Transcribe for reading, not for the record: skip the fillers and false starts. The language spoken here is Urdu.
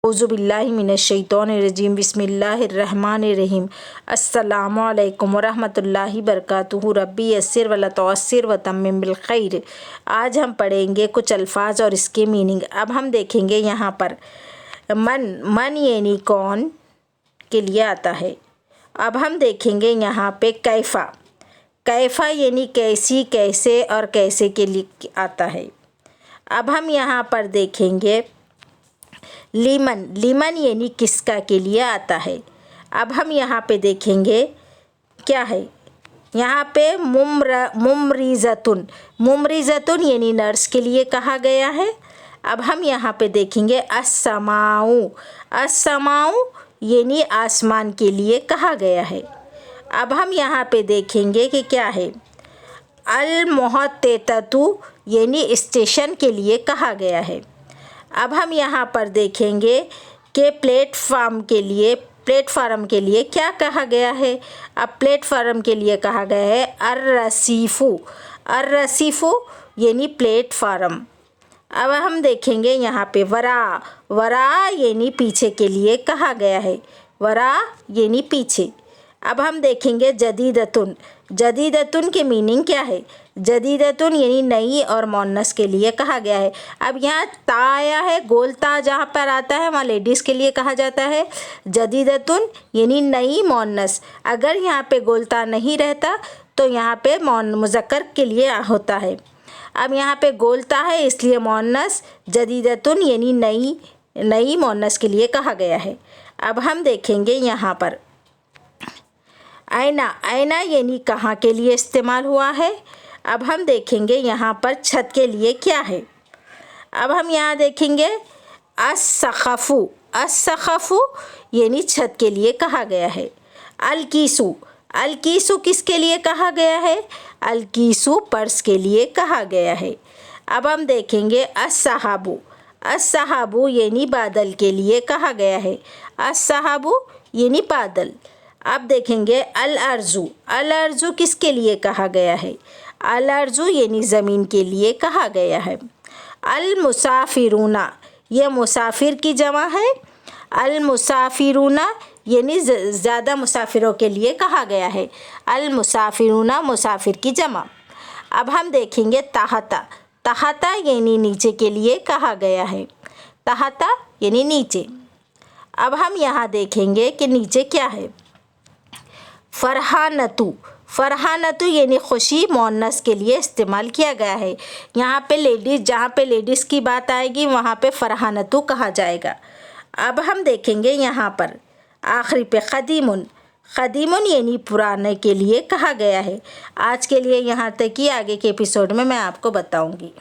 اعوذ باللہ من الشیطان الرجیم بسم اللہ الرحمن الرحیم السلام علیکم ورحمۃ اللہ وبرکاتہ ربی یسر ولا تعسر وتمم بالخیر۔ آج ہم پڑھیں گے کچھ الفاظ اور اس کے میننگ۔ اب ہم دیکھیں گے یہاں پر من یعنی کون کے لیے آتا ہے۔ اب ہم دیکھیں گے یہاں پہ کیفا یعنی کیسی، کیسے اور کیسے کے لیے آتا ہے۔ اب ہم یہاں پر دیکھیں گے لیمن یعنی کس کا کے لیے آتا ہے۔ اب ہم یہاں پہ دیکھیں گے کیا ہے، یہاں پہ ممرضتن یعنی نرس کے لیے کہا گیا ہے۔ اب ہم یہاں پہ دیکھیں گے السماء یعنی آسمان کے لیے کہا گیا ہے۔ اب ہم یہاں پہ دیکھیں گے کہ کیا ہے، المحطۃ یعنی اسٹیشن کے لیے کہا گیا ہے۔ اب ہم یہاں پر دیکھیں گے کہ پلیٹ فارم کے لیے کیا کہا گیا ہے۔ اب پلیٹ فارم کے لیے کہا گیا ہے الرصیف یعنی پلیٹ فارم۔ اب ہم دیکھیں گے یہاں پہ ورا یعنی پیچھے کے لیے کہا گیا ہے، ورا یعنی پیچھے۔ اب ہم دیکھیں گے جدیدتن کے میننگ کیا ہے۔ جدیدتن یعنی نئی اور مؤنث کے لیے کہا گیا ہے۔ اب یہاں تا آیا ہے، گول تا جہاں پر آتا ہے وہاں لیڈیز کے لیے کہا جاتا ہے جدیدتن یعنی نئی مؤنث۔ اگر یہاں پہ گول تا نہیں رہتا تو یہاں پہ مذکر کے لیے ہوتا ہے۔ اب یہاں پہ گول تا ہے اس لیے مؤنث جدیدتن یعنی نئی مؤنث کے لیے کہا گیا ہے۔ اب ہم دیکھیں گے یہاں پر آئینہ یعنی کہاں کے لیے استعمال ہوا ہے۔ اب ہم دیکھیں گے یہاں پر چھت کے لیے کیا ہے۔ اب ہم یہاں دیکھیں گے السقف یعنی چھت کے لیے کہا گیا ہے۔ الکیسو کس کے لیے کہا گیا ہے، الکیسو پرس کے لیے کہا گیا ہے۔ اب ہم دیکھیں گے السحاب یعنی بادل کے لیے کہا گیا ہے، السحاب یعنی بادل۔ اب دیکھیں گے الارض کس کے لیے کہا گیا ہے، الارض یعنی زمین کے لیے کہا گیا ہے۔ المسافرون یہ مسافر کی جمع ہے، المسافرون یعنی زیادہ مسافروں کے لیے کہا گیا ہے، المسافرون مسافر کی جمع۔ اب ہم دیکھیں گے تحت یعنی نیچے کے لیے کہا گیا ہے، تحت یعنی نیچے۔ اب ہم یہاں دیکھیں گے کہ نیچے کیا ہے، فرحانتو یعنی خوشی مؤنث کے لیے استعمال کیا گیا ہے۔ یہاں پہ جہاں پہ لیڈیز کی بات آئے گی وہاں پہ فرحانتو کہا جائے گا۔ اب ہم دیکھیں گے یہاں پر آخری پہ قدیمن یعنی پرانے کے لیے کہا گیا ہے۔ آج کے لیے یہاں تک ہی، آگے کے ایپیسوڈ میں آپ کو بتاؤں گی۔